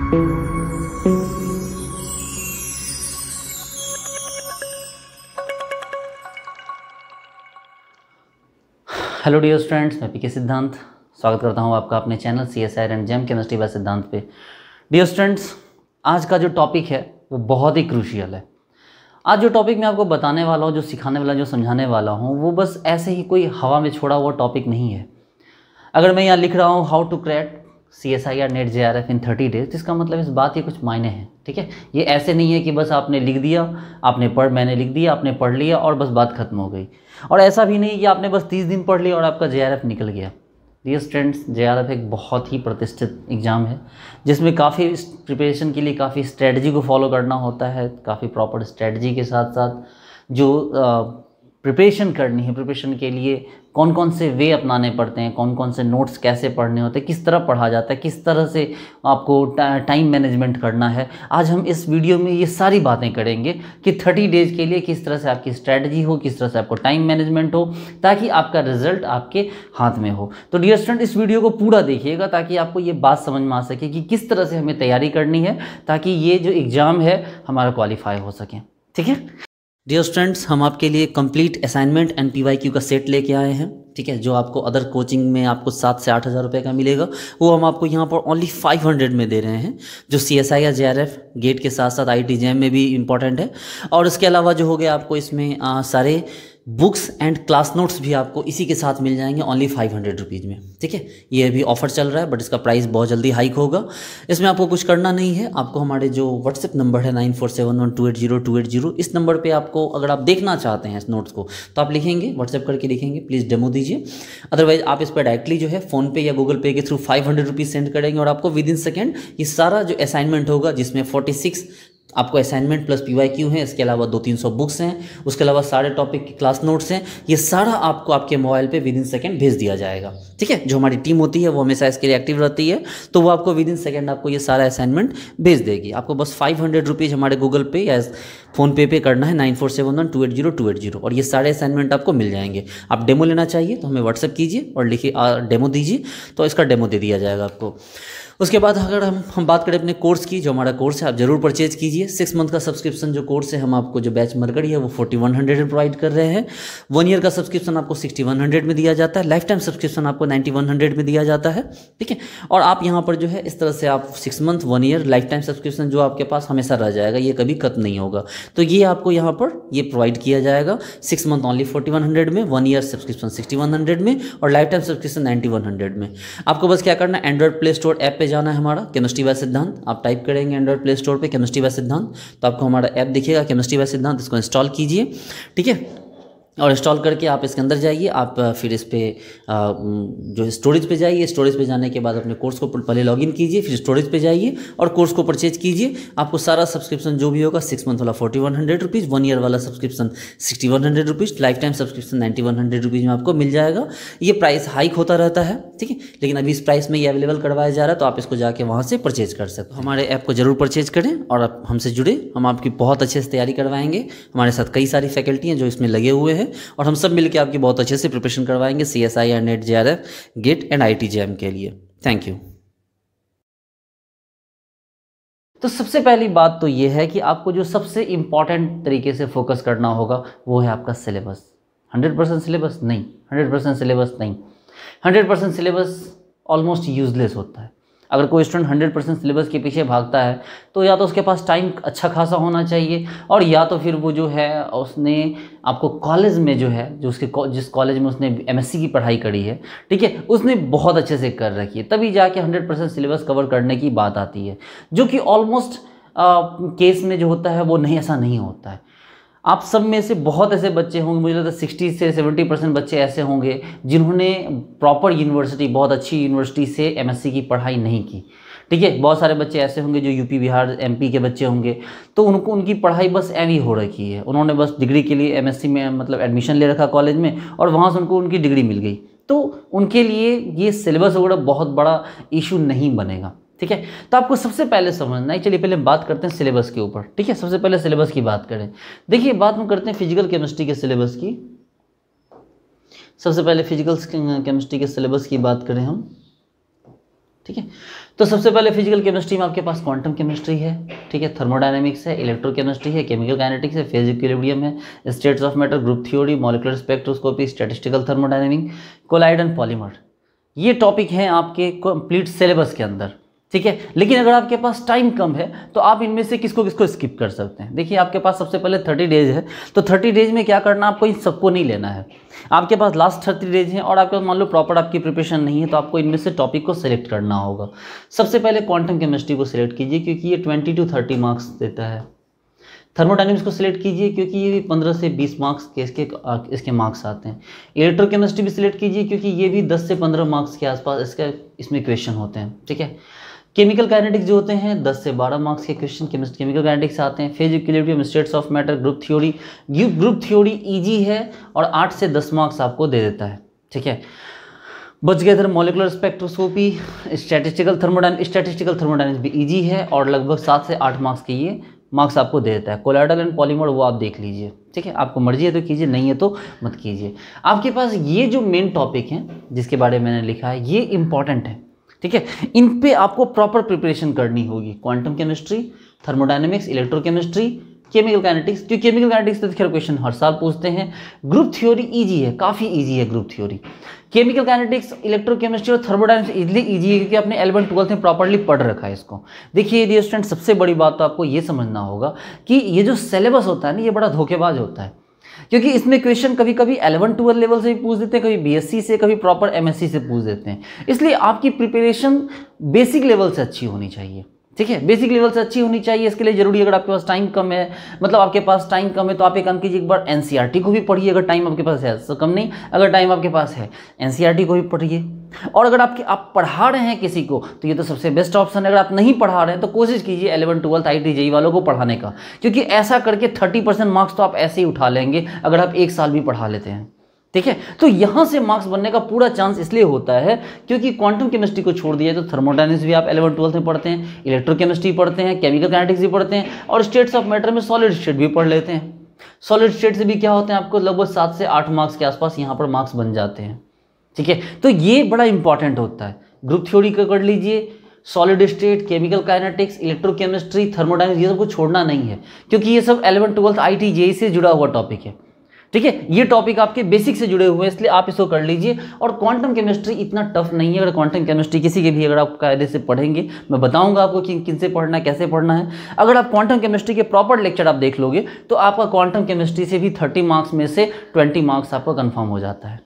Hello dear students, मैं पीके सिद्धांत स्वागत करता हूं आपका अपने channel CSIR and JAM chemistry by Siddhant पे। डियर स्टूडेंट्स, आज का जो टॉपिक है वो बहुत ही क्रूशियल है। आज जो टॉपिक मैं आपको बताने वाला हूं, जो सिखाने वाला, जो समझाने वाला हूं, वो बस ऐसे ही कोई हवा में छोड़ा हुआ टॉपिक नहीं है। अगर मैं यहाँ लिख रहा हूँ how to crack CSIR NET JRF in 30 days, इसका मतलब इस बात के कुछ मायने हैं। ठीक है, ये ऐसे नहीं है कि बस आपने लिख दिया, मैंने लिख दिया, आपने पढ़ लिया और बस बात खत्म हो गई। और ऐसा भी नहीं कि आपने बस 30 दिन पढ़ लिया और आपका JRF निकल गया। डियर स्टूडेंट्स, JRF एक बहुत ही प्रतिष्ठित एग्ज़ाम है जिसमें काफ़ी प्रिपरेशन के लिए काफ़ी स्ट्रेटजी को फॉलो करना होता है। काफ़ी प्रॉपर स्ट्रेटजी के साथ साथ जो प्रिपरेशन करनी है, प्रिपरेशन के लिए कौन कौन से वे अपनाने पड़ते हैं, कौन कौन से नोट्स कैसे पढ़ने होते हैं, किस तरह पढ़ा जाता है, किस तरह से आपको टाइम मैनेजमेंट करना है। आज हम इस वीडियो में ये सारी बातें करेंगे कि 30 डेज़ के लिए किस तरह से आपकी स्ट्रैटेजी हो, किस तरह से आपको टाइम मैनेजमेंट हो, ताकि आपका रिजल्ट आपके हाथ में हो। तो डियर स्टूडेंट, इस वीडियो को पूरा देखिएगा ताकि आपको ये बात समझ में आ सके कि किस तरह से हमें तैयारी करनी है ताकि ये जो एग्ज़ाम है हमारा क्वालिफाई हो सके। ठीक है डियर स्टूडेंट्स, हम आपके लिए कंप्लीट असाइनमेंट एंड PYQ का सेट लेके आए हैं। ठीक है, जो आपको अदर कोचिंग में आपको 7 से 8 हज़ार रुपये का मिलेगा, वो हम आपको यहाँ पर ओनली 500 में दे रहे हैं, जो CSIR JRF गेट के साथ साथ IIT JAM में भी इम्पॉर्टेंट है। और इसके अलावा जो हो गया, आपको इसमें सारे बुक्स एंड क्लास नोट्स भी आपको इसी के साथ मिल जाएंगे ओनली 500 रुपीज़ में। ठीक है, ये अभी ऑफर चल रहा है बट इसका प्राइस बहुत जल्दी हाइक होगा। इसमें आपको कुछ करना नहीं है, आपको हमारे जो व्हाट्सएप नंबर है 94711280 इस नंबर पे आपको, अगर आप देखना चाहते हैं इस नोट्स को, तो आप लिखेंगे, व्हाट्सएप करके लिखेंगे प्लीज़ डेमो दीजिए। अदरवाइज आप इस पर डायरेक्टली जो है फ़ोनपे या गूगल पे के थ्रू 500 रुपीज़ सेंड करेंगे और आपको विद इन सेकेंड ये सारा जो असाइनमेंट होगा, जिसमें 46 आपको असाइनमेंट प्लस PYQ है, इसके अलावा 200-300 बुक्स हैं, उसके अलावा सारे टॉपिक के क्लास नोट्स हैं, ये सारा आपको आपके मोबाइल पे विद इन सेकेंड भेज दिया जाएगा। ठीक है, जो हमारी टीम होती है वो हमेशा इसके लिए एक्टिव रहती है, तो वो आपको विद इन सेकेंड आपको ये सारा असाइनमेंट भेज देगी। आपको बस 500 रुपीज़ हमारे गूगल पे या फ़ोनपे पे करना है 94711280 और ये सारे असाइनमेंट आपको मिल जाएंगे। आप डेमो लेना चाहिए तो हमें व्हाट्सएप कीजिए और लिखिए डेमो दीजिए, तो इसका डेमो दे दिया जाएगा आपको। उसके बाद अगर हम बात करें अपने कोर्स की, जो हमारा कोर्स है आप ज़रूर परचेज कीजिए। 6 मंथ का सब्सक्रिप्शन जो कोर्स है, हम आपको जो बैच मरकड़ी है वो 4100 में प्रोवाइड कर रहे हैं। 1 ईयर का सब्सक्रिप्शन आपको 6100 में दिया जाता है। लाइफ टाइम सब्सक्रिप्शन आपको 9100 में दिया जाता है। ठीक है, और आप यहाँ पर जो है इस तरह से आप 6 month 1 year life time subscription जो आपके पास हमेशा रह जाएगा, ये कभी खत्म नहीं होगा। तो ये आपको यहाँ पर ये प्रोवाइड किया जाएगा। 6 मंथ ओनली 4100 में, 1 ईयर सब्सक्रिप्शन 6100 में और लाइफ टाइम सब्सक्रिप्शन 9100 में। आपको बस क्या करना है, एंड्रॉइड प्ले स्टोर ऐप पे जाना है हमारा केमिस्ट्री बाय सिद्धांत। आप टाइप करेंगे एंड्रॉइड प्ले स्टोर पे केमिस्ट्री बाय सिद्धांत, तो आपको हमारा ऐप दिखेगा केमिस्ट्री बाय सिद्धांत, इसको इंस्टॉल कीजिए। ठीक है, और इंस्टॉल करके आप इसके अंदर जाइए। आप फिर इस पे जो स्टोरेज पे जाइए, स्टोरेज पे जाने के बाद अपने कोर्स को पहले लॉगिन कीजिए, फिर स्टोरेज पे जाइए और कोर्स को परचेज कीजिए। आपको सारा सब्सक्रिप्शन जो भी होगा, 6 मंथ वाला 4100 रुपीज़, 1 ईयर वाला subscription 6100 rupees, life time subscription 9100 rupees में आपको मिल जाएगा। ये प्राइस हाइक होता रहता है। ठीक है, लेकिन अभी इस प्राइस में ये अवेलेबल करवाया जा रहा है, तो आप इसको जाके वहाँ से परचेज कर सकते हो। हमारे ऐप को जरूर परचेज करें और आप हमसे जुड़े, हम आपकी बहुत अच्छे से तैयारी करवाएंगे। हमारे साथ कई सारी फैकल्टी हैं जो इसमें लगे हुए हैं और हम सब मिलकर आपकी बहुत अच्छे से प्रिपरेशन करवाएंगे CSIR NET JRF GATE and IIT JAM के लिए। Thank you. तो सबसे पहली बात तो ये है कि आपको जो सबसे इम्पॉर्टेंट तरीके से फोकस करना होगा वो है आपका सिलेबस। 100% सिलेबस नहीं, 100% सिलेबस नहीं, 100% सिलेबस ऑलमोस्ट यूजलेस होता है। अगर कोई स्टूडेंट 100% सिलेबस के पीछे भागता है तो या तो उसके पास टाइम अच्छा खासा होना चाहिए, और या तो फिर वो जो है उसने आपको कॉलेज में जो है, जो उसके जिस कॉलेज में उसने MSc की पढ़ाई करी है, ठीक है, उसने बहुत अच्छे से कर रखी है, तभी जाके 100% सिलेबस कवर करने की बात आती है। जो कि ऑलमोस्ट केस में जो होता है वो नहीं, ऐसा नहीं होता है। आप सब में से बहुत ऐसे बच्चे होंगे, मुझे लगता है 60 से 70% बच्चे ऐसे होंगे जिन्होंने प्रॉपर यूनिवर्सिटी, बहुत अच्छी यूनिवर्सिटी से MSc की पढ़ाई नहीं की। ठीक है, बहुत सारे बच्चे ऐसे होंगे जो यूपी, बिहार, MP के बच्चे होंगे, तो उनको उनकी पढ़ाई बस ऐवी हो रखी है। उन्होंने बस डिग्री के लिए MSc में मतलब एडमिशन ले रखा कॉलेज में और वहाँ से उनको उनकी डिग्री मिल गई, तो उनके लिए ये सिलेबस वगैरह बहुत बड़ा इशू नहीं बनेगा। ठीक है, तो आपको सबसे पहले समझना है। चलिए पहले बात करते हैं सिलेबस के ऊपर। ठीक है, सबसे पहले सिलेबस की बात करें। देखिए, बात हम करते हैं फिजिकल केमिस्ट्री के सिलेबस की। सबसे पहले फिजिकल केमिस्ट्री के सिलेबस की बात करें हम। ठीक है। तो सबसे पहले फिजिकल केमिस्ट्री में आपके पास क्वांटम केमिस्ट्री है, ठीक है, थर्मोडायनेमिक्स है, इलेक्ट्रोकेमिस्ट्री है, केमिकल काइनेटिक्स है, फेज इक्विलिब्रियम है, states of matter, group theory, molecular spectroscopy, statistical thermodynamics, colloid and polymer. ये टॉपिक हैं आपके कंप्लीट सिलेबस के अंदर, ठीक है। लेकिन अगर आपके पास टाइम कम है तो आप इनमें से किसको किसको स्किप कर सकते हैं। देखिए आपके पास सबसे पहले 30 डेज है, तो 30 डेज में क्या करना, आपको इन सबको नहीं लेना है। आपके पास लास्ट 30 डेज हैं और आपके पास मान लो प्रॉपर आपकी प्रिपरेशन नहीं है, तो आपको इनमें से टॉपिक को सिलेक्ट करना होगा। सबसे पहले क्वांटम केमिस्ट्री को सिलेक्ट कीजिए क्योंकि ये 20 to 30 मार्क्स देता है। थर्मोडायनेमिक्स को सिलेक्ट कीजिए क्योंकि ये भी 15 से 20 मार्क्स के इसके मार्क्स आते हैं। इलेक्ट्रोकेमिस्ट्री भी सिलेक्ट कीजिए क्योंकि ये भी 10 से 15 मार्क्स के आसपास इसमें क्वेश्चन होते हैं, ठीक है। केमिकल काइनेटिक्स जो होते हैं 10 से 12 मार्क्स के क्वेश्चन केमिकल काइनेटिक्स आते हैं। Phase equilibrium, states of matter, group theory easy है और 8 से 10 मार्क्स आपको दे देता है, ठीक है। बच गए इधर मॉलिक्यूलर स्पेक्ट्रोस्कोपी, स्टैटिस्टिकल थर्मोडायनेमिक्स भी ईजी है और लगभग 7 से 8 मार्क्स के ये मार्क्स आपको दे देता है। कोलाइडल एंड पॉलीमर वो आप देख लीजिए, ठीक है। आपको मर्जी है तो कीजिए, नहीं है तो मत कीजिए। आपके पास ये जो मेन टॉपिक हैं जिसके बारे में मैंने लिखा है ये इंपॉर्टेंट है, ठीक है। इन पे आपको प्रॉपर प्रिपरेशन करनी होगी। Quantum chemistry, thermodynamics, electrochemistry, chemical kinetics, क्योंकि केमिकल काइनेटिक्स तो खैर क्वेश्चन हर साल पूछते हैं। ग्रुप थ्योरी इजी है, काफ़ी इजी है group theory. Chemical kinetics, electrochemistry और थर्मोडायनेमिक्स इजली इजी है क्योंकि आपने 11th 12th में प्रॉपर्ली पढ़ रखा है इसको। देखिए डियर स्टूडेंट, सबसे बड़ी बात तो आपको ये समझना होगा कि ये जो सिलेबस होता है ना, ये बड़ा धोखेबाज होता है क्योंकि इसमें क्वेश्चन कभी कभी 11-12 लेवल से भी पूछ देते हैं, कभी बीएससी से, कभी प्रॉपर एमएससी से पूछ देते हैं। इसलिए आपकी प्रिपरेशन बेसिक लेवल से अच्छी होनी चाहिए, ठीक है। बेसिक लेवल से अच्छी होनी चाहिए। इसके लिए जरूरी है, अगर आपके पास टाइम कम है, मतलब आपके पास टाइम कम है तो आप एक काम कीजिए, एक बार एनसीईआरटी को भी पढ़िए अगर टाइम आपके पास है, तो कम नहीं, अगर टाइम आपके पास है एनसीईआरटी को भी पढ़िए। और अगर आप पढ़ा रहे हैं किसी को तो ये तो सबसे बेस्ट ऑप्शन है। अगर आप नहीं पढ़ा रहे हैं तो कोशिश कीजिए 11th 12th IIT JEE वालों को पढ़ाने का, क्योंकि ऐसा करके 30% मार्क्स तो आप ऐसे ही उठा लेंगे अगर आप एक साल भी पढ़ा लेते हैं, ठीक है। तो यहाँ से मार्क्स बनने का पूरा चांस इसलिए होता है क्योंकि क्वांटम केमिस्ट्री को छोड़ दिया तो थर्मोडायनेमिक्स भी आप 11th 12th में पढ़ते हैं, इलेक्ट्रोकेमिस्ट्री पढ़ते हैं, केमिकल काइनेटिक्स भी पढ़ते हैं और स्टेट्स ऑफ मैटर में सॉलिड स्टेट भी पढ़ लेते हैं। सॉलिड स्टेट से भी क्या होते हैं, आपको लगभग 7 से 8 मार्क्स के आसपास यहाँ पर मार्क्स बन जाते हैं, ठीक है। तो ये बड़ा इंपॉर्टेंट होता है। ग्रुप थ्योरी का कर लीजिए, solid state, chemical kinetics, electrochemistry, thermodynamics, ये सब कुछ छोड़ना नहीं है क्योंकि ये सब 11th 12th IIT JEE से जुड़ा हुआ टॉपिक है, ठीक है। ये टॉपिक आपके बेसिक से जुड़े हुए हैं, इसलिए आप इसको कर लीजिए। और क्वांटम केमिस्ट्री इतना टफ नहीं है। अगर क्वांटम केमिस्ट्री किसी के भी अगर आप कायदे से पढ़ेंगे, मैं बताऊंगा आपको कि किन से पढ़ना है, कैसे पढ़ना है। अगर आप क्वांटम केमिस्ट्री के प्रॉपर लेक्चर आप देख लोगे तो आपका क्वांटम केमिस्ट्री से भी 30 मार्क्स में से 20 मार्क्स आपका कन्फर्म हो जाता है।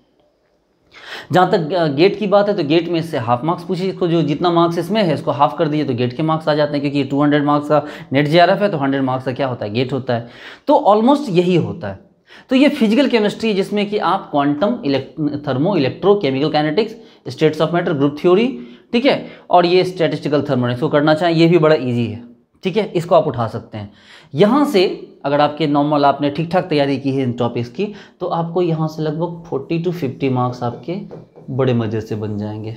जहाँ तक गेट की बात है तो गेट में इससे हाफ मार्क्स पूछिए, इसको जो जितना मार्क्स इसमें है इसको हाफ कर दीजिए तो गेट के मार्क्स आ जाते हैं, क्योंकि 200 मार्क्स का नेट JRF है तो 100 मार्क्स का क्या होता है, गेट होता है। तो ऑलमोस्ट यही होता है। तो ये फिजिकल केमिस्ट्री जिसमें कि आप quantum, thermo, electro, chemical kinetics, states of matter, group theory, ठीक है, और ये स्टैटिस्टिकल थर्मोडायनेमिक्स को करना चाहें, ये भी बड़ा इजी है, ठीक है। इसको आप उठा सकते हैं। यहाँ से अगर आपके नॉर्मल आपने ठीक ठाक तैयारी की है इन टॉपिक्स की तो आपको यहाँ से लगभग 40 to 50 मार्क्स आपके बड़े मज़े से बन जाएंगे,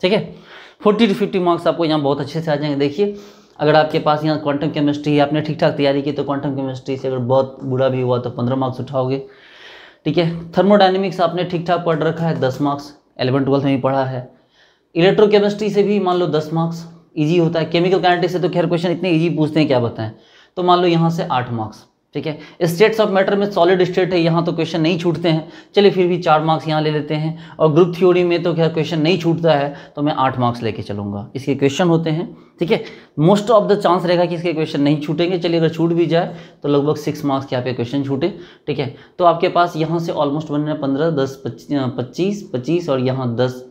ठीक है। 40 to 50 मार्क्स आपको यहाँ बहुत अच्छे से आ जाएंगे। देखिए अगर आपके पास यहाँ क्वांटम केमिस्ट्री आपने ठीक ठाक तैयारी की तो क्वांटम केमिस्ट्री से अगर बहुत बुरा भी हुआ तो 15 मार्क्स उठाओगे, ठीक है। थर्मोडायनेमिक्स आपने ठीक ठाक पढ़ रखा है, 10 मार्क्स 11th 12th में भी पढ़ा है। इलेक्ट्रोकेमिस्ट्री से भी मान लो 10 मार्क्स ईजी होता है। केमिकल काइनेटिक्स से तो खैर क्वेश्चन इतने ईजी पूछते हैं क्या बताएं, तो मान लो यहाँ से 8 मार्क्स, ठीक है। स्टेट्स ऑफ मैटर में सॉलिड स्टेट है, यहाँ तो क्वेश्चन नहीं छूटते हैं, चलिए फिर भी 4 मार्क्स यहाँ ले लेते हैं। और ग्रुप थ्योरी में तो खैर क्वेश्चन नहीं छूटता है तो मैं 8 मार्क्स लेके चलूँगा। इसके क्वेश्चन होते हैं, ठीक है। मोस्ट ऑफ द चांस रहेगा कि इसके क्वेश्चन नहीं छूटेंगे, चलिए अगर छूट भी जाए तो लगभग 6 मार्क्स के यहाँ पे क्वेश्चन छूटे, ठीक है। तो आपके पास यहाँ से ऑलमोस्ट बन रहे हैं 15, 10, 25 और यहाँ 10,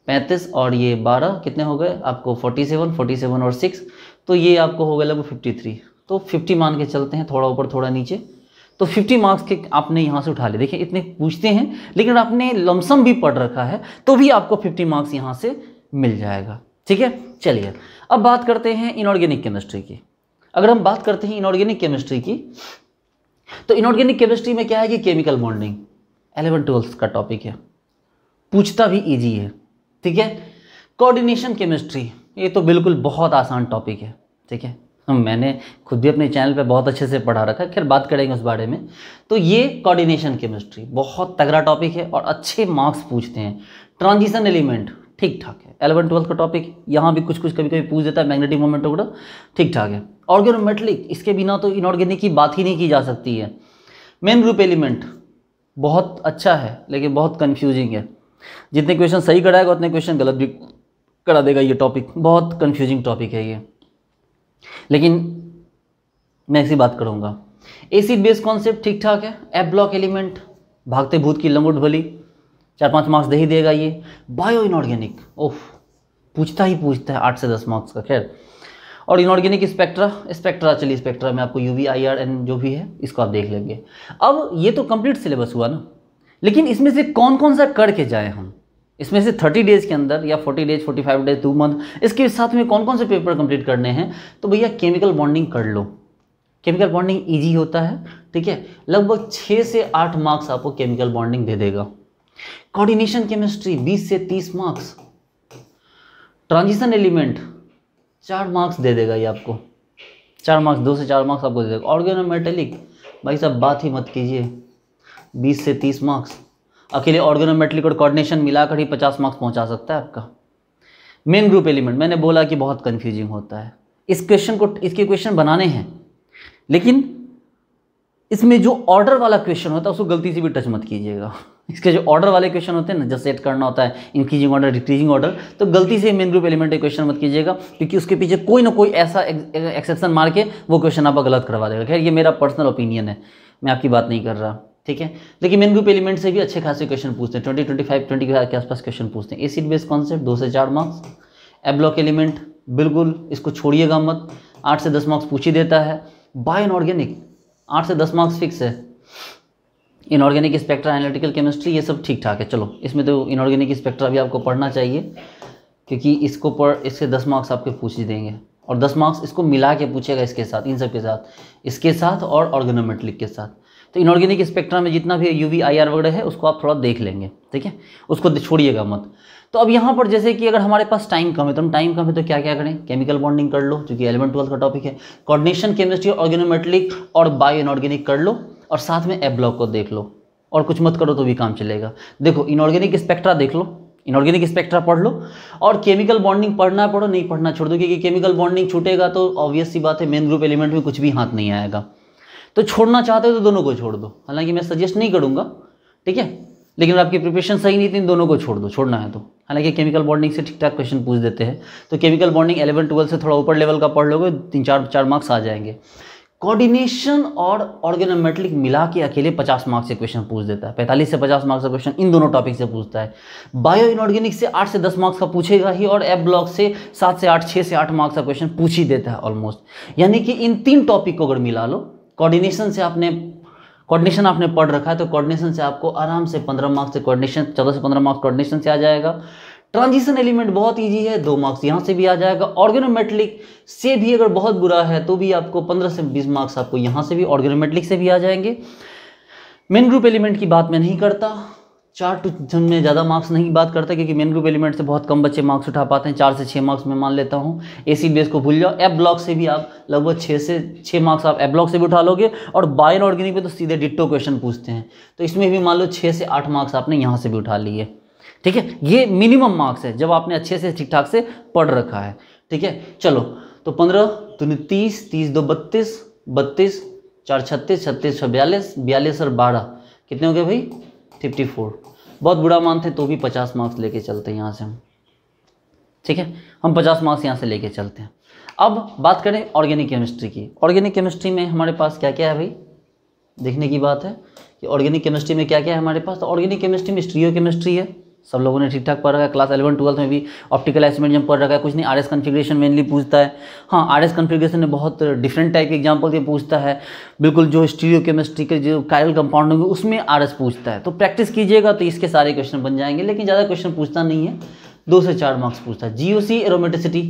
35 और ये 12 कितने हो गए आपको 47 और 6, तो ये आपको हो गया लगभग 53। तो 50 मान के चलते हैं, थोड़ा ऊपर थोड़ा नीचे, तो 50 मार्क्स के आपने यहाँ से उठा ले। देखिए इतने पूछते हैं लेकिन आपने लमसम भी पढ़ रखा है तो भी आपको 50 मार्क्स यहाँ से मिल जाएगा, ठीक है। चलिए अब बात करते हैं इनऑर्गेनिक केमिस्ट्री की। अगर हम बात करते हैं इनऑर्गेनिक केमिस्ट्री की तो इनऑर्गेनिक केमिस्ट्री में क्या है कि केमिकल बॉन्डिंग 11th 12th का टॉपिक है, पूछता भी ईजी है, ठीक है। कोऑर्डिनेशन केमिस्ट्री ये तो बिल्कुल बहुत आसान टॉपिक है, ठीक है। मैंने खुद भी अपने चैनल पे बहुत अच्छे से पढ़ा रखा है, खैर बात करेंगे उस बारे में। तो ये कोऑर्डिनेशन केमिस्ट्री बहुत तगड़ा टॉपिक है और अच्छे मार्क्स पूछते हैं। ट्रांजिशन एलिमेंट ठीक ठाक है। 11-12 का टॉपिक यहाँ भी कुछ कुछ कभी कभी पूछ देता है, मैग्नेटिक मोमेंट वगैरह ठीक ठाक है। ऑर्गेनोमेटलिक, इसके बिना तो इनऑर्गेनिक की बात ही नहीं की जा सकती है। मेन ग्रुप एलिमेंट बहुत अच्छा है लेकिन बहुत कन्फ्यूजिंग है। जितने क्वेश्चन सही कराएगा उतने क्वेश्चन गलत भी करा देगा। ये टॉपिक बहुत कन्फ्यूजिंग टॉपिक है ये, लेकिन मैं ऐसी बात करूँगा। एसिड बेस कॉन्सेप्ट ठीक ठाक है। एफ ब्लॉक एलिमेंट भागते भूत की लंगोट भली, 4-5 मार्क्स दे ही देगा ये। बायो इनऑर्गेनिक ओफ पूछता है 8 से 10 मार्क्स का। खैर, और इनऑर्गेनिक स्पेक्ट्रा चलिए स्पेक्ट्रा में आपको UV IR N जो भी है इसको आप देख लेंगे। अब ये तो कंप्लीट सिलेबस हुआ ना, लेकिन इसमें से कौन कौन सा करके जाए हम, इसमें से 30 डेज़ के अंदर या 40 डेज 45 डेज 2 मंथ, इसके साथ में कौन कौन से पेपर कंप्लीट करने हैं। तो भैया केमिकल बॉन्डिंग कर लो। केमिकल बॉन्डिंग ईजी होता है, ठीक है। लगभग 6 से 8 मार्क्स आपको केमिकल बॉन्डिंग दे देगा। कोऑर्डिनेशन केमिस्ट्री 20 से 30 मार्क्स। ट्रांजिशन एलिमेंट 4 मार्क्स दे देगा ये आपको, 4 मार्क्स, 2 से 4 मार्क्स आपको दे देगा। ऑर्गेनोमेटेलिक भाई साहब बात ही मत कीजिए, 20 से 30 मार्क्स। अकेले ऑर्गेनोमेटेलिक और कोऑर्डिनेशन मिलाकर ही 50 मार्क्स पहुंचा सकता है आपका। मेन ग्रुप एलिमेंट मैंने बोला कि बहुत कंफ्यूजिंग होता है। इसके क्वेश्चन बनाने हैं, लेकिन इसमें जो ऑर्डर वाला क्वेश्चन होता है उसको गलती से भी टच मत कीजिएगा। इसके जो ऑर्डर वाले क्वेश्चन होते हैं ना, जब सेट करना होता है इंक्रीजिंग ऑर्डर डिक्रीजिंग ऑर्डर, तो गलती से मेन ग्रुप एलिमेंट के क्वेश्चन मत कीजिएगा, क्योंकि उसके पीछे कोई ना कोई ऐसा एक्सेप्शन मार के वो क्वेश्चन आपका गलत करवा देगा। खैर, ये मेरा पर्सनल ओपिनियन है, मैं आपकी बात नहीं कर रहा, ठीक है। लेकिन मेन ग्रुप एलिमेंट से भी अच्छे खासे क्वेश्चन पूछते हैं, 20 के आसपास क्वेश्चन पूछते हैं। एसिड बेस कॉन्सेप्ट 2 से 4 मार्क्स। ए ब्लॉक एलिमेंट बिल्कुल इसको छोड़िएगा मत, 8 से 10 मार्क्स पूछ ही देता है। बायो इनऑर्गेनिक 8 से 10 मार्क्स फिक्स है। इनऑर्गेनिक स्पेक्ट्रा, एनालिटिकल केमिस्ट्री, ये सब ठीक ठाक है। चलो, इसमें तो इनऑर्गेनिक स्पेक्ट्रा भी आपको पढ़ना चाहिए, क्योंकि इससे 10 मार्क्स आपके पूछ ही देंगे, और 10 मार्क्स इसको मिला के पूछेगा इसके साथ, इन सब के साथ, इसके साथ और ऑर्गेनोमेटलिक के साथ। तो इनऑर्गेनिक स्पेक्ट्रा में जितना भी UV IR वगैरह है उसको आप थोड़ा देख लेंगे, ठीक है, उसको छोड़िएगा मत। तो अब यहाँ पर जैसे कि अगर हमारे पास टाइम कम है, तो हम टाइम कम है तो क्या क्या करें, केमिकल बॉन्डिंग कर लो, क्योंकि 11-12 का टॉपिक है। कोऑर्डिनेशन केमिस्ट्री, ऑर्गेनोमेटलिक और बायो इनऑर्गेनिक कर लो, और साथ में ए ब्लॉक को देख लो, और कुछ मत करो तो भी काम चलेगा। देखो, इनऑर्गेनिक स्पेक्ट्रा देख लो, इनऑर्गेनिक स्पेक्ट्रा पढ़ लो, और केमिकल बॉन्डिंग पढ़ना पढ़ो, नहीं पढ़ना छोड़ दो, क्योंकि केमिकल बॉन्डिंग छूटेगा तो ऑब्वियस सी बात है मेन ग्रुप एलिमेंट में कुछ भी हाथ नहीं आएगा। तो छोड़ना चाहते हो तो दोनों को छोड़ दो, हालांकि मैं सजेस्ट नहीं करूंगा, ठीक है, लेकिन अगर आपकी प्रिपरेशन सही नहीं थी, इन दोनों को छोड़ दो, छोड़ना है तो। हालांकि केमिकल बॉन्डिंग से ठीक ठाक क्वेश्चन पूछ देते हैं, तो केमिकल बॉन्डिंग 11-12 से थोड़ा ऊपर लेवल का पढ़ लोगे, 3-4 मार्क्स आ जाएंगे। कोऑर्डिनेशन और ऑर्गेनोमेटलिक मिला के अकेले 50 मार्क्स से क्वेश्चन पूछ देता है, 45 से 50 मार्क्स का क्वेश्चन इन दोनों टॉपिक से पूछता है। बायो इनऑर्गेनिक से 8 से 10 मार्क्स का पूछेगा ही, और एफ ब्लॉक से 7 से 8, 6 से 8 मार्क्स का क्वेश्चन पूछ ही देता है ऑलमोस्ट। यानी कि इन 3 टॉपिक को अगर मिला लो, कोऑर्डिनेशन आपने पढ़ रखा है तो कोऑर्डिनेशन से आपको आराम से 15 मार्क्स से कोऑर्डिनेशन, 14 से 15 मार्क्स कोऑर्डिनेशन से आ जाएगा। ट्रांजिशन एलिमेंट बहुत इजी है, 2 मार्क्स यहाँ से भी आ जाएगा। ऑर्गेनोमेटलिक से भी अगर बहुत बुरा है तो भी आपको 15 से 20 मार्क्स आपको यहाँ से भी, ऑर्गेनोमेटलिक से भी आ जाएंगे। मेन ग्रुप एलिमेंट की बात मैं नहीं करता, 4 में ज़्यादा मार्क्स नहीं बात करता, क्योंकि मेन ग्रुप एलिमेंट से बहुत कम बच्चे मार्क्स उठा पाते हैं, 4 से 6 मार्क्स मैं मान लेता हूँ। एसिड बेस को भूल जाओ। एफ ब्लॉक से भी आप लगभग 6 से 6 मार्क्स आप एफ ब्लॉक से भी उठा लोगे, और बायो ऑर्गेनिक पे तो सीधे डिट्टो क्वेश्चन पूछते हैं, तो इसमें भी मान लो 6 से 8 मार्क्स आपने यहाँ से भी उठा लिए, ठीक है। ये मिनिमम मार्क्स है जब आपने अच्छे से ठीक ठाक से पढ़ रखा है, ठीक है। चलो, तो 15 दूनी 30, 30 2 32, 32 4 36, 36 6 42, 42 और 12 कितने हो गए भाई, 54। बहुत बुरा मानते तो भी 50 मार्क्स लेके चलते हैं यहाँ से हम, ठीक है, हम 50 मार्क्स यहाँ से लेके चलते हैं। अब बात करें ऑर्गेनिक केमिस्ट्री की। ऑर्गेनिक केमिस्ट्री में हमारे पास क्या क्या है भाई, देखने की बात है कि ऑर्गेनिक केमिस्ट्री में क्या क्या है हमारे पास। तो ऑर्गेनिक केमिस्ट्री में स्टीरियो केमिस्ट्री है, सब लोगों ने ठीक ठाक पढ़ रखा है। क्लास 11-12 में भी ऑप्टिकल आइसोमेरिज्म पढ़ रखा है, कुछ नहीं। आरएस कन्फिग्रेशन मेनली पूछता है। हाँ, आरएस कन्फिग्रेशन में बहुत डिफरेंट टाइप के एग्जाम्पल ये पूछता है, बिल्कुल जो स्टीरियो केमिस्ट्री के जो कायरल कंपाउंड होंगे उसमें आरएस पूछता है। तो प्रैक्टिस कीजिएगा तो इसके सारे क्वेश्चन बन जाएंगे, लेकिन ज़्यादा क्वेश्चन पूछता नहीं है, 2 से 4 मार्क्स पूछता है। जीओसी एरोमेटिसिटी,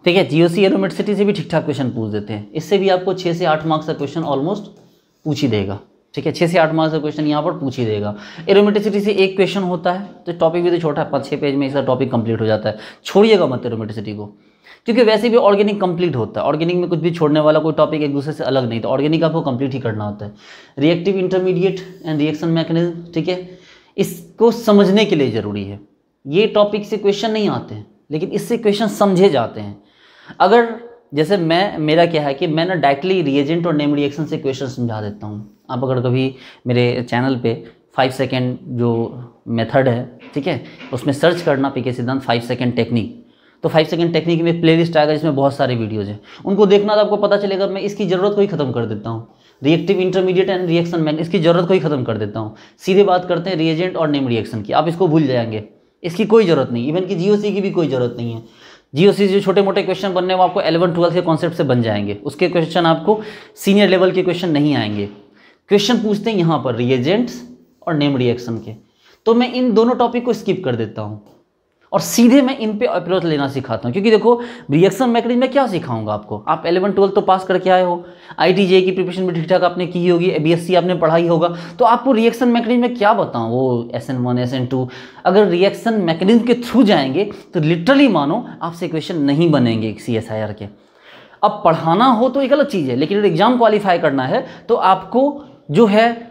ठीक है, जीओसी एरोमेटिसिटी से भी ठीक ठाक क्वेश्चन पूछ देते हैं, इससे भी आपको 6 से 8 मार्क्स का क्वेश्चन ऑलमोस्ट पूछ ही देगा, ठीक है, 6 से 8 मार्क्स का क्वेश्चन यहाँ पर पूछ ही देगा। एरोमेटिसिटी से एक क्वेश्चन होता है, तो टॉपिक भी तो छोटा है, 5-6 पेज में इसका टॉपिक कंप्लीट हो जाता है। छोड़िएगा मत एरोमेटिसिटी को, क्योंकि वैसे भी ऑर्गेनिक कंप्लीट होता है। ऑर्गेनिक में कुछ भी छोड़ने वाला कोई टॉपिक एक दूसरे से अलग नहीं, तो ऑर्गेनिक आपको कंप्लीट ही करना होता है। Reactive intermediate and reaction mechanism, ठीक है, इसको समझने के लिए ज़रूरी है। ये टॉपिक से क्वेश्चन नहीं आते हैं, लेकिन इससे क्वेश्चन समझे जाते हैं। अगर जैसे मेरा क्या है कि मैं ना डायरेक्टली रिएजेंट और नेम रिएक्शन से क्वेश्चन समझा देता हूँ। आप अगर कभी मेरे चैनल पे 5 सेकेंड जो मेथड है, ठीक है, उसमें सर्च करना पीके सिद्धांत 5 सेकेंड टेक्निक, तो 5 सेकेंड टेक्निक में प्लेलिस्ट आएगा जिसमें बहुत सारे वीडियोज़ हैं, उनको देखना तो आपको पता चलेगा। मैं इसकी ज़रूरत को ही ख़त्म कर देता हूँ, reactive intermediate and reaction man, इसकी ज़रूरत को ही ख़त्म कर देता हूँ। सीधे बात करते हैं रिएजेंट और नेम रिएक्शन की, आप इसको भूल जाएंगे, इसकी कोई ज़रूरत नहीं। इवन कि जीओसी की भी कोई ज़रूरत नहीं है। जीओसी जो छोटे मोटे क्वेश्चन बनने वो आपको 11-12 के कॉन्सेप्ट से बन जाएंगे, उसके क्वेश्चन आपको सीनियर लेवल के क्वेश्चन नहीं आएंगे। क्वेश्चन पूछते हैं यहाँ पर रिएजेंट्स और नेम रिएक्शन के, तो मैं इन दोनों टॉपिक को स्किप कर देता हूँ और सीधे मैं इन पे अप्रोच लेना सिखाता हूँ। क्योंकि देखो रिएक्शन मैकेनिज्म में क्या सिखाऊंगा आपको, आप 11-12 तो पास करके आए हो, IIT-JEE की प्रिपरेशन भी ठीक ठाक आपने की होगी, BSc आपने पढ़ाई होगा, तो आपको रिएक्शन मैकेनिज्म में क्या बताऊँ, वो SN1 SN2। अगर रिएक्शन मैकेनिज्म के थ्रू जाएंगे तो लिटरली मानो आपसे क्वेश्चन नहीं बनेंगे CSIR के। अब पढ़ाना हो तो एक अलग चीज़ है, लेकिन अगर एग्जाम क्वालिफाई करना है तो आपको जो है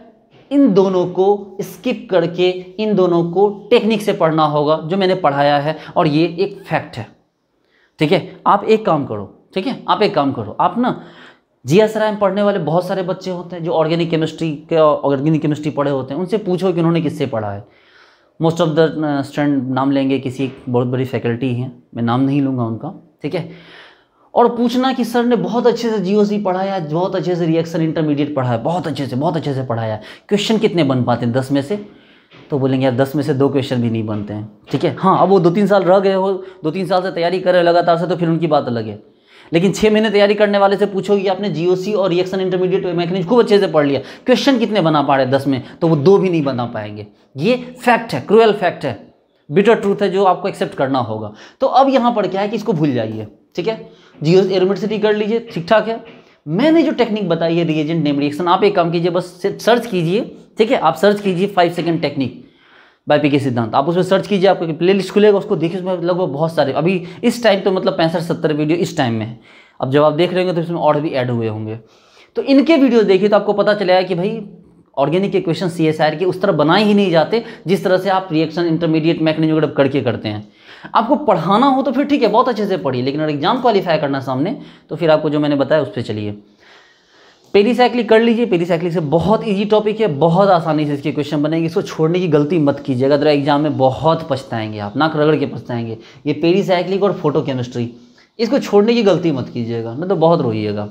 इन दोनों को स्किप करके इन दोनों को टेक्निक से पढ़ना होगा जो मैंने पढ़ाया है, और ये एक फैक्ट है, ठीक है। आप एक काम करो, ठीक है, आप एक काम करो, आप ना GSRI में पढ़ने वाले बहुत सारे बच्चे होते हैं जो ऑर्गेनिक केमिस्ट्री पढ़े होते हैं, उनसे पूछो कि उन्होंने किससे पढ़ा है। मोस्ट ऑफ द स्टूडेंट नाम लेंगे, किसी बहुत बड़ी फैकल्टी है, मैं नाम नहीं लूँगा उनका, ठीक है, और पूछना कि सर ने बहुत अच्छे से जीओसी पढ़ाया, बहुत अच्छे से रिएक्शन इंटरमीडिएट पढ़ाया, बहुत अच्छे से पढ़ाया, क्वेश्चन कितने बन पाते हैं 10 में से, तो बोलेंगे यार 10 में से 2 क्वेश्चन भी नहीं बनते हैं, ठीक है। हाँ, अब वो 2-3 साल रह गए हो, 2-3 साल से तैयारी कर रहे लगातार से, तो फिर उनकी बात अलग है। लेकिन 6 महीने तैयारी करने वाले से पूछोगे कि आपने जीओसी और रिएक्शन इंटरमीडिएट मैकेनिज्म खूब अच्छे से पढ़ लिया, क्वेश्चन कितने बना पा रहे 10 में, तो वो 2 भी नहीं बना पाएंगे। ये फैक्ट है, क्रूएल फैक्ट है, बिटर ट्रूथ है जो आपको एक्सेप्ट करना होगा। तो अब यहाँ पर क्या है कि इसको भूल जाइए, ठीक है। जीओ एरोमेटिसिटी कर लीजिए, ठीक ठाक है। मैंने जो टेक्निक बताई है रिएजेंट नेम रिएक्शन, आप एक काम कीजिए, बस सर्च कीजिए, ठीक है, आप सर्च कीजिए 5 सेकेंड टेक्निक बाय पीके सिद्धांत, आप उसमें सर्च कीजिए, आपको प्लेलिस्ट खुलेगा, उसको देखिए, उसमें लगभग बहुत सारे अभी इस टाइम तो मतलब 65-70 वीडियो इस टाइम में है। अब जब आप देख रहे होंगे तो इसमें और भी ऐड हुए होंगे, तो इनके वीडियो देखिए तो आपको पता चलेगा कि भाई ऑर्गेनिक के क्वेश्चन CSIR के उस तरह बनाए ही नहीं जाते जिस तरह से आप रिएक्शन इंटरमीडिएट मैकेनिज्म वगैरह करके करते हैं। आपको पढ़ाना हो तो फिर ठीक है, बहुत अच्छे से पढ़िए, लेकिन अगर एग्जाम क्वालिफाई करना सामने, तो फिर आपको जो मैंने बताया उस पर चलिए। पेरीसाइक्लिक कर लीजिए, पेरीसाइक्लिक से बहुत इजी टॉपिक है, बहुत आसानी से इसके क्वेश्चन बनेंगे, इसको छोड़ने की गलती मत कीजिएगा, तो एग्जाम में बहुत पछताएंगे आप, नाक रगड़ के पछताएंगे। ये पेरीसाइक्लिक और फोटोकेमिस्ट्री, इसको छोड़ने की गलती मत कीजिएगा, नहीं तो बहुत रोइएगा,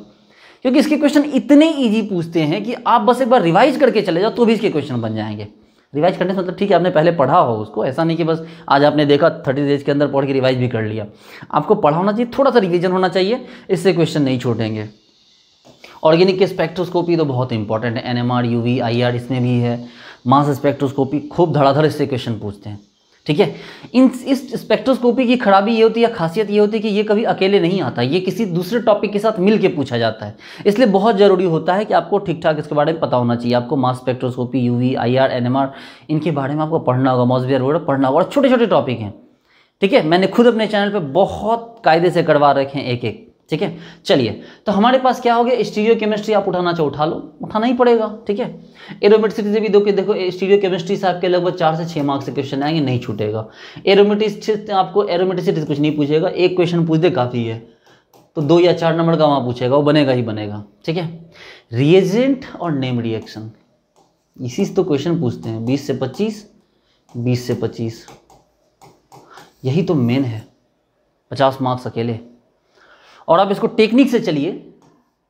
क्योंकि इसके क्वेश्चन इतने ईजी पूछते हैं कि आप बस एक बार रिवाइज करके चले जाओ तो भी इसके क्वेश्चन बन जाएंगे। रिवाइज करने से मतलब ठीक है आपने पहले पढ़ा हो उसको, ऐसा नहीं कि बस आज आपने देखा 30 डेज के अंदर पढ़ के रिवाइज भी कर लिया। आपको पढ़ा होना चाहिए, थोड़ा सा रिवीजन होना चाहिए, इससे क्वेश्चन नहीं छूटेंगे। ऑर्गेनिक के स्पेक्ट्रोस्कोपी तो बहुत इंपॉर्टेंट है, NMR UV IR इसमें भी है। मास स्पेक्ट्रोस्कोपी खूब धड़ाधड़ इससे क्वेश्चन पूछते हैं, ठीक है। इस स्पेक्ट्रोस्कोपी की खराबी ये होती है, खासियत ये होती है कि ये कभी अकेले नहीं आता, ये किसी दूसरे टॉपिक के साथ मिल के पूछा जाता है, इसलिए बहुत ज़रूरी होता है कि आपको ठीक ठाक इसके बारे में पता होना चाहिए। आपको mass spectroscopy UV IR NMR इनके बारे में आपको पढ़ना होगा, मॉसबियर वगैरह पढ़ना होगा, और छोटे छोटे टॉपिक हैं, ठीक है। मैंने खुद अपने चैनल पर बहुत कायदे से करवा रखे हैं एक, ठीक है। चलिए, तो हमारे पास क्या हो गया, स्टीरियो केमिस्ट्री आप उठाना चाहो उठा लो, उठाना ही पड़ेगा, ठीक है। एरोमेटिसिटी से भी देखो स्टीरियो केमिस्ट्री से आपके लगभग 4 से 6 मार्क्स से क्वेश्चन आएंगे, नहीं छूटेगा। एरोमेटिसिटी आपको एरोमेटिसिटी से कुछ नहीं पूछेगा, एक क्वेश्चन पूछ दे काफ़ी है, तो 2 या 4 नंबर का वहाँ पूछेगा, वो बनेगा ही बनेगा, ठीक है। रिएजेंट और नेम रिएक्शन, इसी से तो क्वेश्चन पूछते हैं 20 से 25, 20 से 25, यही तो मेन है, 50 मार्क्स अकेले। और आप इसको टेक्निक से चलिए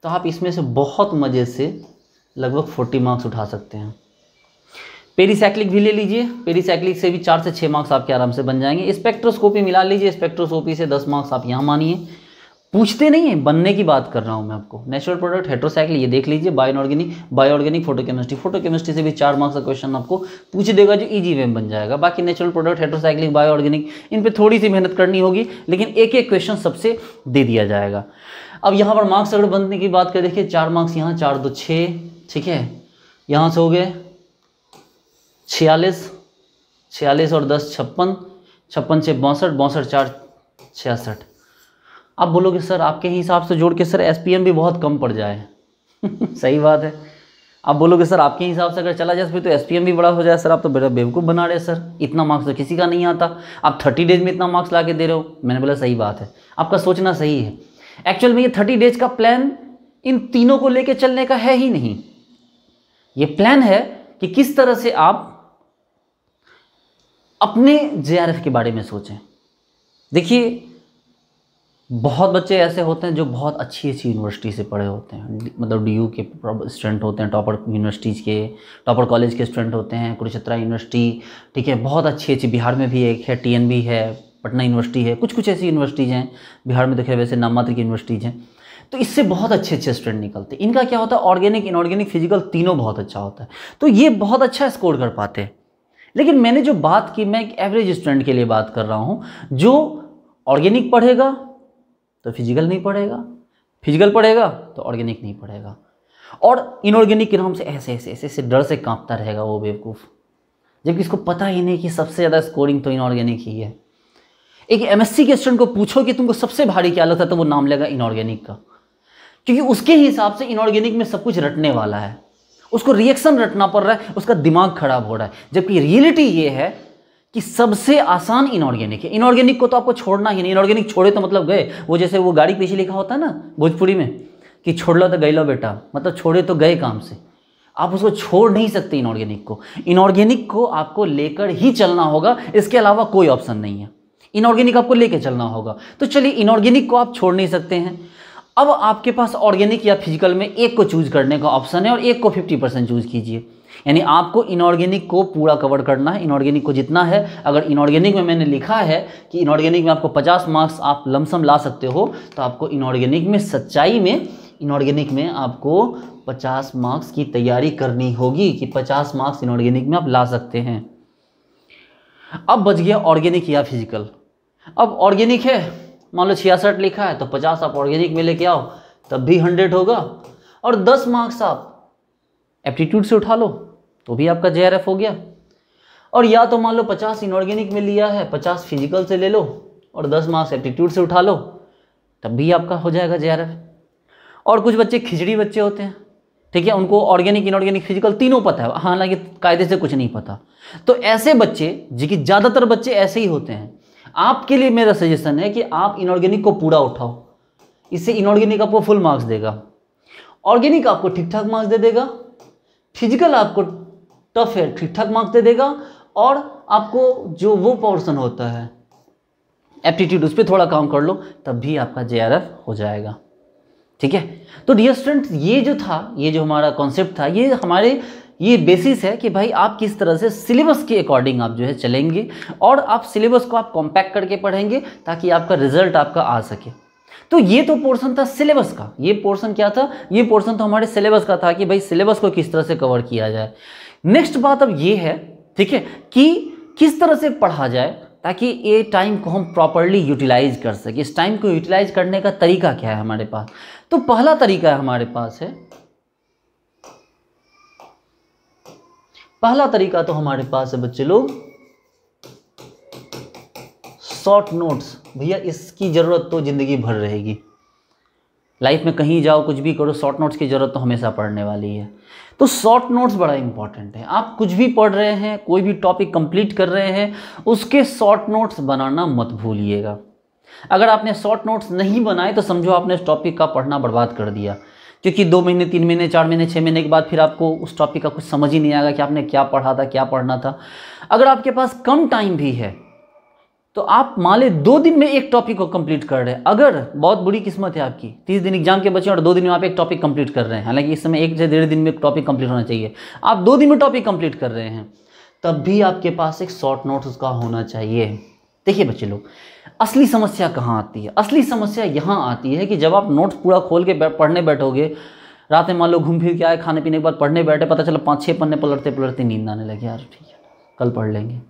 तो आप इसमें से बहुत मज़े से लगभग 40 मार्क्स उठा सकते हैं। पेरीसाइक्लिक भी ले लीजिए, पेरीसाइक्लिक से भी 4 से 6 मार्क्स आपके आराम से बन जाएंगे। स्पेक्ट्रोस्कोपी मिला लीजिए, स्पेक्ट्रोस्कोपी से 10 मार्क्स आप यहाँ मानिए, पूछते नहीं है, बनने की बात कर रहा हूँ मैं आपको। नेचुरल प्रोडक्ट, हेट्रोसाइक्ल ये देख लीजिए, बायोऑर्गेनिक, फोटोकेमिस्ट्री से भी 4 मार्क्स का क्वेश्चन आपको पूछ देगा जो इजी वे में बन जाएगा। बाकी नेचुरल प्रोडक्ट, हेट्रोसाइक्लिक, बायोऑर्गेनिक इन पे थोड़ी सी मेहनत करनी होगी, लेकिन एक एक क्वेश्चन सबसे दे दिया जाएगा। अब यहाँ पर मार्क्स अगर बनने की बात करें, देखिए 4 मार्क्स यहाँ, 4 2 6, ठीक है। यहाँ से हो गए 46 और 10 56, 56 से 62, 62 4 66। आप बोलोगे सर आपके हिसाब से जोड़ के सर SPM भी बहुत कम पड़ जाए सही बात है, आप बोलोगे सर आपके हिसाब से अगर चला जाए फिर तो एसपीएम भी बड़ा हो जाए सर, आप तो बड़ा बेवकूफ़ बना रहे हैं सर, इतना मार्क्स तो किसी का नहीं आता, आप 30 डेज में इतना मार्क्स ला के दे रहे हो। मैंने बोला सही बात है, आपका सोचना सही है। एक्चुअल में ये 30 डेज का प्लान इन तीनों को लेके चलने का है ही नहीं। ये प्लान है कि किस तरह से आप अपने जेआरएफ के बारे में सोचें। देखिए बहुत बच्चे ऐसे होते हैं जो बहुत अच्छी अच्छी यूनिवर्सिटी से पढ़े होते हैं, मतलब डीयू के स्टूडेंट होते हैं, टॉपर यूनिवर्सिटीज़ के, टॉपर कॉलेज के स्टूडेंट होते हैं, कुरुक्षेत्र यूनिवर्सिटी, ठीक है, बहुत अच्छी अच्छी, बिहार में भी एक है, टीएनबी है, पटना यूनिवर्सिटी है, कुछ कुछ ऐसी यूनिवर्सिटीज़ हैं बिहार में, देखिए वैसे नाम मात्र की यूनिवर्सिटीज़ हैं। तो इससे बहुत अच्छे अच्छे स्टूडेंट निकलते हैं। इनका क्या होता है, ऑर्गेनिक, इनऑर्गेनिक, फिजिकल तीनों बहुत अच्छा होता है, तो ये बहुत अच्छा स्कोर कर पाते हैं। लेकिन मैंने जो बात की, मैं एक एवरेज स्टूडेंट के लिए बात कर रहा हूँ, जो ऑर्गेनिक पढ़ेगा तो फिजिकल नहीं पढ़ेगा, फिजिकल पढ़ेगा तो ऑर्गेनिक नहीं पढ़ेगा, और इनऑर्गेनिक के नाम से ऐसे ऐसे ऐसे ऐसे डर से कांपता रहेगा वो बेवकूफ़, जबकि इसको पता ही नहीं कि सबसे ज़्यादा स्कोरिंग तो इनऑर्गेनिक ही है। एक एमएससी के स्टूडेंट को पूछो कि तुमको सबसे भारी क्या लगता है, तो वो नाम लेगा इनऑर्गेनिक का, क्योंकि उसके हिसाब से इनऑर्गेनिक में सब कुछ रटने वाला है, उसको रिएक्शन रटना पड़ रहा है, उसका दिमाग खराब हो रहा है। जबकि रियलिटी ये है कि सबसे आसान इनऑर्गेनिक है। इनऑर्गेनिक को तो आपको छोड़ना ही नहीं, इनऑर्गेनिक छोड़े तो मतलब गए, वो जैसे वो गाड़ी पीछे लिखा होता है ना भोजपुरी में कि छोड़ लो तो गए लो बेटा, मतलब छोड़े तो गए काम से, आप उसको छोड़ नहीं सकते इनऑर्गेनिक को। इनऑर्गेनिक को आपको लेकर ही चलना होगा, इसके अलावा कोई ऑप्शन नहीं है, इनऑर्गेनिक आपको लेकर चलना होगा। तो चलिए इनऑर्गेनिक को आप छोड़ नहीं सकते हैं, अब आपके पास ऑर्गेनिक या फिजिकल में एक को चूज करने का ऑप्शन है, और एक को 50% चूज कीजिए, यानी आपको इनऑर्गेनिक को पूरा कवर करना है। इनऑर्गेनिक को जितना है, अगर इनऑर्गेनिक में मैंने लिखा है कि इनऑर्गेनिक में आपको 50 मार्क्स आप लमसम ला सकते हो, तो आपको इनऑर्गेनिक में, सच्चाई में इनऑर्गेनिक में आपको 50 मार्क्स की तैयारी करनी होगी कि 50 मार्क्स इनऑर्गेनिक में आप ला सकते हैं। अब बच गया ऑर्गेनिक या फिजिकल। अब ऑर्गेनिक है, मान लो 66 लिखा है, तो 50 आप ऑर्गेनिक में लेके आओ तब भी 100 होगा, और 10 मार्क्स आप एप्टीट्यूड से उठा लो तो भी आपका जेआरएफ हो गया। और या तो मान लो 50 इनऑर्गेनिक में लिया है, 50 फिजिकल से ले लो और 10 मार्क्स एप्टीट्यूड से उठा लो, तब भी आपका हो जाएगा जेआरएफ। और कुछ बच्चे खिचड़ी बच्चे होते हैं, ठीक है, उनको ऑर्गेनिक, इनऑर्गेनिक, फिजिकल तीनों पता है, हालांकि कायदे से कुछ नहीं पता। तो ऐसे बच्चे, जी कि ज़्यादातर बच्चे ऐसे ही होते हैं, आपके लिए मेरा सजेशन है कि आप इनऑर्गेनिक को पूरा उठाओ, इससे इनऑर्गेनिक आपको फुल मार्क्स देगा, ऑर्गेनिक आपको ठीक ठाक मार्क्स दे देगा, फिजिकल आपको टफ है ठीक ठाक मार्क्स दे देगा, और आपको जो वो पोर्शन होता है एप्टीट्यूड, उस पर थोड़ा काम कर लो, तब भी आपका जेआरएफ हो जाएगा। ठीक है, तो डियर स्टूडेंट्स, ये जो था, ये जो हमारा कॉन्सेप्ट था, ये हमारे ये बेसिस है कि भाई आप किस तरह से सिलेबस के अकॉर्डिंग आप जो है चलेंगे, और आप सिलेबस को आप कॉम्पैक्ट करके पढ़ेंगे ताकि आपका रिजल्ट आपका आ सके। तो ये तो पोर्शन था सिलेबस का। ये पोर्शन क्या था, ये पोर्शन तो हमारे सिलेबस का था कि भाई सिलेबस को किस तरह से कवर किया जाए। नेक्स्ट बात अब ये है, ठीक है, कि किस तरह से पढ़ा जाए ताकि ये टाइम को हम प्रॉपरली यूटिलाइज कर सके। इस टाइम को यूटिलाइज करने का तरीका क्या है हमारे पास, तो पहला तरीका हमारे पास है, पहला तरीका तो हमारे पास है बच्चे लोग शॉर्ट नोट्स। भैया इसकी ज़रूरत तो ज़िंदगी भर रहेगी, लाइफ में कहीं जाओ कुछ भी करो, शॉर्ट नोट्स की ज़रूरत तो हमेशा पढ़ने वाली है। तो शॉर्ट नोट्स बड़ा इंपॉर्टेंट है। आप कुछ भी पढ़ रहे हैं, कोई भी टॉपिक कंप्लीट कर रहे हैं, उसके शॉर्ट नोट्स बनाना मत भूलिएगा। अगर आपने शॉर्ट नोट्स नहीं बनाए तो समझो आपने उस टॉपिक का पढ़ना बर्बाद कर दिया, क्योंकि 2 महीने, 3 महीने, 4 महीने, 6 महीने के बाद फिर आपको उस टॉपिक का कुछ समझ ही नहीं आएगा कि आपने क्या पढ़ा था, क्या पढ़ना था। अगर आपके पास कम टाइम भी है तो आप मान ले 2 दिन में एक टॉपिक को कंप्लीट कर रहे हैं। अगर बहुत बुरी किस्मत है आपकी, 30 दिन एग्जाम के बचे और 2 दिन में आप एक टॉपिक कंप्लीट कर रहे हैं, हालांकि इस समय 1 से 1.5 दिन में टॉपिक कंप्लीट होना चाहिए, आप 2 दिन में टॉपिक कंप्लीट कर रहे हैं, तब भी आपके पास एक शॉर्ट नोट्स उसका होना चाहिए। देखिए बच्चे लोग, असली समस्या कहाँ आती है? असली समस्या यहाँ आती है कि जब आप नोट्स पूरा खोल के पढ़ने बैठोगे, रात में मान लो घूम फिर के आए, खाने पीने के बाद पढ़ने बैठे, पता चला 5-6 पन्ने पलटते पलटते नींद आने लगे, यार ठीक है कल पढ़ लेंगे।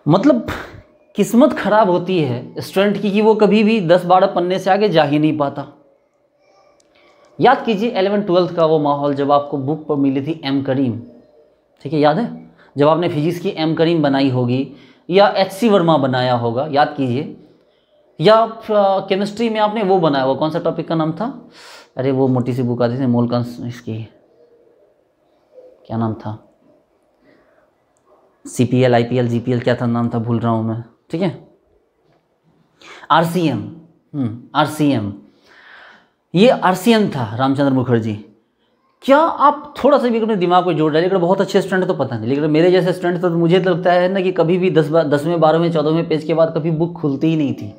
मतलब किस्मत खराब होती है स्टूडेंट की कि वो कभी भी 10-12 पन्ने से आगे जा ही नहीं पाता। याद कीजिए 11th-12th का वो माहौल जब आपको बुक पर मिली थी एम करीम, ठीक है, याद है? जब आपने फिजिक्स की एम करीम बनाई होगी या HC वर्मा बनाया होगा, याद कीजिए, या केमिस्ट्री में आपने वो बनाया होगा, कौन सा टॉपिक का नाम था, अरे वो मोटी सी बुक आती थी मोलकंस इसकी, क्या नाम था, CPL IPL GPL क्या था नाम था, भूल रहा हूँ मैं, ठीक है, RCM, RCM, ये RCM था, रामचंद्र मुखर्जी। क्या आप थोड़ा सा भी अपने दिमाग को जोड़ डालिए, अगर बहुत अच्छे स्टूडेंट है तो पता नहीं, लेकिन मेरे जैसे स्टूडेंट तो मुझे तो लगता है ना कि कभी भी 10वें 12वें 14वें पेज के बाद कभी बुक खुलती ही नहीं थी।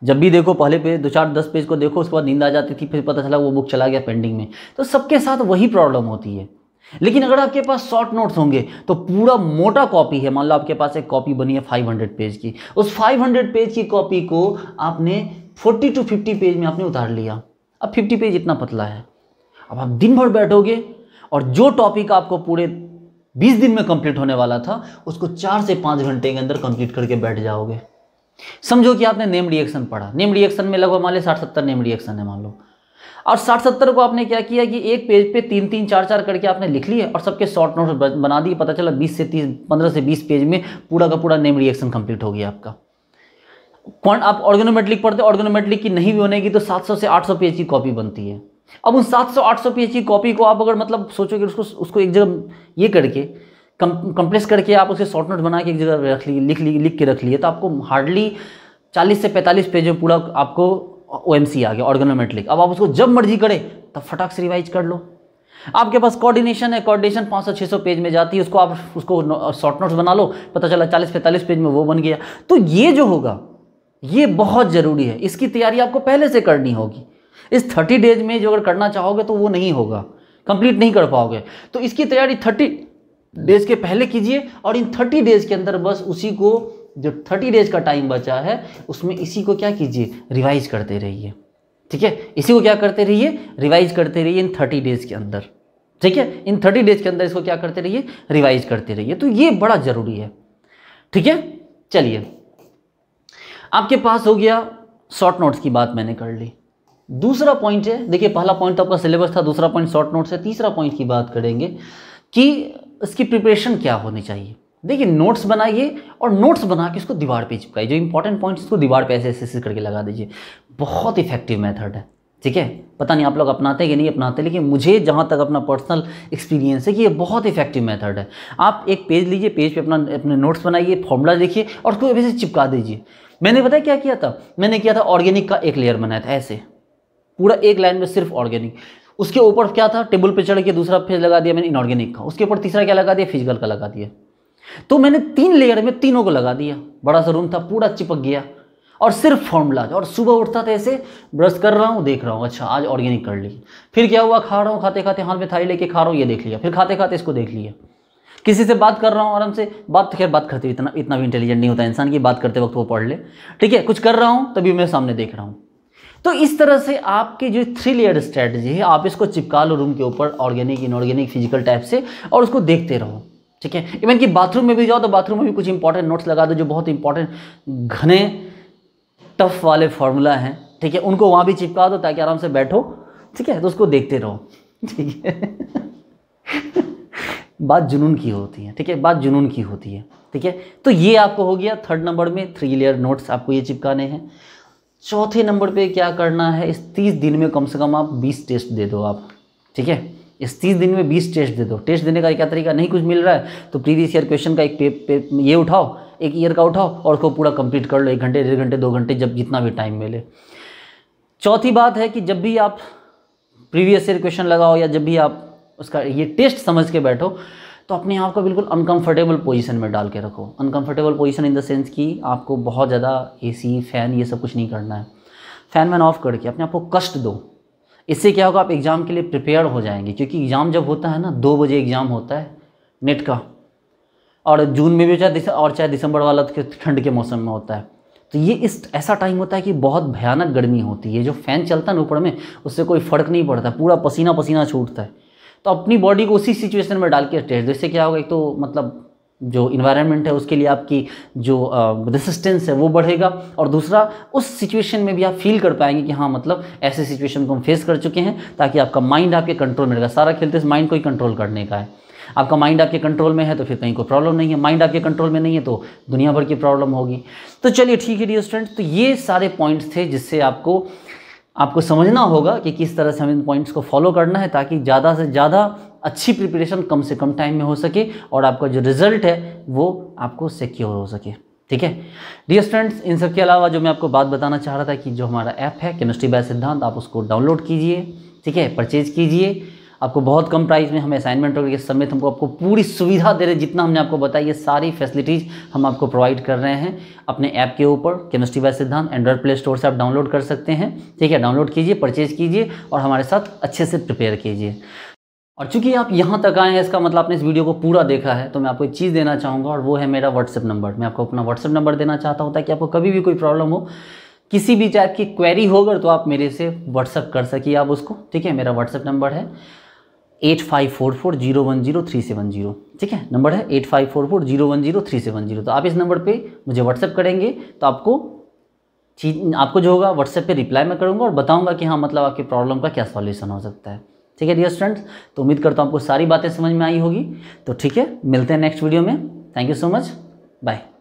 जब भी देखो पहले पेज 2 4 10 पेज को देखो, उसके बाद नींद आ जाती थी, फिर पता चला वो बुक चला गया पेंडिंग में। तो सबके साथ वही प्रॉब्लम होती है। लेकिन अगर आपके पास शॉर्ट नोट्स होंगे तो पूरा मोटा कॉपी है, मान लो आपके पास एक कॉपी बनी है 500 पेज की, उस 500 पेज की कॉपी को आपने 40 to 50 पेज में आपने उतार लिया। अब 50 पेज इतना पतला है, अब आप दिन भर बैठोगे और जो टॉपिक आपको पूरे 20 दिन में कंप्लीट होने वाला था उसको 4 से 5 घंटे के अंदर कंप्लीट करके बैठ जाओगे। समझो कि आपने नेम रिएक्शन पढ़ा, नेम रिएक्शन में लगभग मान लो 60-70 नेम रिएक्शन है मान लो, और 60-70 को आपने क्या किया कि एक पेज पे 3-3 4-4 करके आपने लिख लिए और सबके शॉर्ट नोट्स बना दिए। पता चला 20 से 30 15 से 20 पेज में पूरा का पूरा नेम रिएक्शन कंप्लीट हो गया आपका। आप ऑर्गेनोमेट्रिक पढ़ते, ऑर्गेनोमेट्रिक की नहीं भी बनेगी तो 700 से 800 पेज की कॉपी बनती है। अब उन 700-800 पेज की कॉपी को आप अगर मतलब सोचोगे उसको एक जगह ये करके कंप्रेस करके आप उसके शॉर्ट नोट बना के एक जगह रख लिए, लिख के रख लिए, तो आपको हार्डली 40 से 45 पेज में पूरा आपको OMC आ गया, ऑर्गेनोमेट्रिक। अब आप उसको जब मर्जी करें तब फटाक से रिवाइज कर लो। आपके पास कोऑर्डिनेशन है, कोऑर्डिनेशन 500-600 पेज में जाती है, उसको आप उसको शॉर्ट नोट्स बना लो, पता चला 40-45 पेज में वो बन गया। तो ये जो होगा ये बहुत ज़रूरी है, इसकी तैयारी आपको पहले से करनी होगी। इस 30 डेज में जो अगर करना चाहोगे तो वो नहीं होगा, कंप्लीट नहीं कर पाओगे। तो इसकी तैयारी 30 डेज के पहले कीजिए और इन 30 डेज के अंदर बस उसी को, जो 30 डेज का टाइम बचा है उसमें इसी को क्या कीजिए, रिवाइज करते रहिए। ठीक है, इसी को क्या करते रहिए, रिवाइज करते रहिए इन 30 डेज के अंदर। ठीक है, इन 30 डेज के अंदर इसको क्या करते रहिए, रिवाइज करते रहिए। तो ये बड़ा जरूरी है। ठीक है, चलिए आपके पास हो गया शॉर्ट नोट्स की बात मैंने कर ली। दूसरा पॉइंट है, देखिए पहला पॉइंट तो आपका सिलेबस था, दूसरा पॉइंट शॉर्ट नोट्स है। तीसरा पॉइंट की बात करेंगे कि इसकी प्रिपरेशन क्या होनी चाहिए। देखिए नोट्स बनाइए और नोट्स बना के इसको दीवार पे चिपकाइए, जो इंपॉर्टेंट पॉइंट्स इसको दीवार पे ऐसे करके लगा दीजिए। बहुत इफेक्टिव मेथड है। ठीक है, पता नहीं आप लोग अपनाते कि नहीं अपनाते, लेकिन मुझे जहाँ तक अपना पर्सनल एक्सपीरियंस है कि ये बहुत इफेक्टिव मेथड है। आप एक पेज लीजिए, पेज पे अपने नोट्स बनाइए, फॉर्मूला लिखिए और उसको ऐसे चिपका दीजिए। मैंने पता है क्या किया था, मैंने किया था ऑर्गेनिक का एक लेयर बनाया था, ऐसे पूरा एक लाइन में सिर्फ ऑर्गेनिक। उसके ऊपर क्या था, टेबल पे चढ़ के दूसरा पेज लगा दिया मैंने इनऑर्गेनिक का, उसके ऊपर तीसरा क्या लगा दिया, फिजिकल का लगा दिया। तो मैंने 3 लेयर में तीनों को लगा दिया। बड़ा सा रूम था, पूरा चिपक गया और सिर्फ फॉर्मूला। और सुबह उठता था ऐसे, ब्रश कर रहा हूँ, देख रहा हूँ, अच्छा आज ऑर्गेनिक कर ली। फिर क्या हुआ, खा रहा हूँ, खाते खाते हाथ में थाली लेके खा रहा हूँ, ये देख लिया। फिर खाते खाते इसको देख लिया। किसी से बात कर रहा हूँ आराम से, बात खैर बात करते हुए इतना भी इंटेलिजेंट नहीं होता इंसान की, बात करते वक्त वो पढ़ ले। ठीक है, कुछ कर रहा हूँ तभी मैं सामने देख रहा हूँ। तो इस तरह से आपकी जो 3 लेयर स्ट्रेटजी है, आप इसको चिपका लो रूम के ऊपर, ऑर्गेनिक इनऑर्गेनिक फिजिकल टाइप से, और उसको देखते रहो। ठीक है, इवन कि बाथरूम में भी जाओ तो बाथरूम में भी कुछ इंपॉर्टेंट नोट्स लगा दो, जो बहुत इंपॉर्टेंट घने टफ वाले फॉर्मूला हैं। ठीक है, उनको वहाँ भी चिपका दो ताकि आराम से बैठो। ठीक है, तो उसको देखते रहो। ठीक है बात जुनून की होती है। ठीक है, बात जुनून की होती है। ठीक है, तो ये आपको हो गया 3rd नंबर में 3 लेयर नोट्स आपको ये चिपकाने हैं। 4थे नंबर पे क्या करना है, इस 30 दिन में कम से कम आप 20 टेस्ट दे दो आप। ठीक है, इस 30 दिन में 20 टेस्ट दे दो। टेस्ट देने का क्या तरीका, नहीं कुछ मिल रहा है तो प्रीवियस ईयर क्वेश्चन का एक ये उठाओ, एक ईयर का उठाओ और उसको पूरा कंप्लीट कर लो, 1 घंटे 1.5 घंटे 2 घंटे, जब जितना भी टाइम मिले। चौथी बात है कि जब भी आप प्रीवियस ईयर क्वेश्चन लगाओ या जब भी आप उसका ये टेस्ट समझ के बैठो, तो अपने आप को बिल्कुल अनकंफर्टेबल पोजीशन में डाल के रखो। Uncomfortable position in the sense कि आपको बहुत ज़्यादा AC फैन ये सब कुछ नहीं करना है। फैन मैन ऑफ करके अपने आप को कष्ट दो। इससे क्या होगा, आप एग्ज़ाम के लिए प्रिपेयर हो जाएंगे। क्योंकि एग्ज़ाम जब होता है ना, 2 बजे एग्ज़ाम होता है नेट का, और जून में भी चाहे दिसंबर वाला ठंड के मौसम में होता है। तो ये ऐसा टाइम होता है कि बहुत भयानक गर्मी होती है। जो फ़ैन चलता है ना ऊपर में, उससे कोई फ़र्क नहीं पड़ता, पूरा पसीना पसीना छूटता है। तो अपनी बॉडी को उसी सिचुएशन में डाल के टेस्ट दो। इससे क्या होगा, एक तो मतलब जो इन्वायरमेंट है उसके लिए आपकी जो रेसिस्टेंस है वो बढ़ेगा, और दूसरा उस सिचुएशन में भी आप फील कर पाएंगे कि हाँ मतलब ऐसे सिचुएशन को हम फेस कर चुके हैं, ताकि आपका माइंड आपके कंट्रोल में रहेगा। सारा खेलते इस माइंड को ही कंट्रोल करने का है। आपका माइंड आपके कंट्रोल में है तो फिर कहीं कोई प्रॉब्लम नहीं है, माइंड आपके कंट्रोल में नहीं है तो दुनिया भर की प्रॉब्लम होगी। तो चलिए ठीक है डियर स्टूडेंट्स, तो ये सारे पॉइंट्स थे जिससे आपको समझना होगा कि किस तरह से हमें इन पॉइंट्स को फॉलो करना है, ताकि ज़्यादा से ज़्यादा अच्छी प्रिपरेशन कम से कम टाइम में हो सके और आपका जो रिजल्ट है वो आपको सिक्योर हो सके। ठीक है डियर स्टूडेंट्स, इन सब के अलावा जो मैं आपको बात बताना चाह रहा था कि जो हमारा ऐप है केमिस्ट्री बाय सिद्धांत, आप उसको डाउनलोड कीजिए। ठीक है, परचेज कीजिए। आपको बहुत कम प्राइस में हम असाइनमेंट वगैरह के समेत हमको आपको पूरी सुविधा दे रहे हैं। जितना हमने आपको बताया ये सारी फैसिलिटीज़ हम आपको प्रोवाइड कर रहे हैं अपने ऐप के ऊपर। केमिस्ट्री बाय सिद्धांत एंड्रॉइड प्ले स्टोर से आप डाउनलोड कर सकते हैं। ठीक है, डाउनलोड कीजिए, परचेज कीजिए और हमारे साथ अच्छे से प्रिपेयर कीजिए। और चूंकि आप यहाँ तक आए हैं इसका मतलब आपने इस वीडियो को पूरा देखा है, तो मैं आपको एक चीज़ देना चाहूँगा और वो है मेरा व्हाट्सएप नंबर। मैं आपको अपना व्हाट्सएप नंबर देना चाहता हूँ ताकि आपको कभी भी कोई प्रॉब्लम हो, किसी भी टाइप की क्वेरी होगा तो आप मेरे से व्हाट्सएप कर सकिए आप उसको। ठीक है, मेरा व्हाट्सएप नंबर है 8544010370। ठीक है, नंबर है 8544010370। तो आप इस नंबर पे मुझे व्हाट्सएप करेंगे तो आपको जो होगा व्हाट्सएप पे रिप्लाई मैं करूँगा और बताऊँगा कि हाँ मतलब आपकी प्रॉब्लम का क्या सॉल्यूशन हो सकता है। ठीक है डियर स्टूडेंट्स, तो उम्मीद करता हूँ आपको सारी बातें समझ में आई होगी। तो ठीक है, मिलते हैं नेक्स्ट वीडियो में। Thank you so much, bye.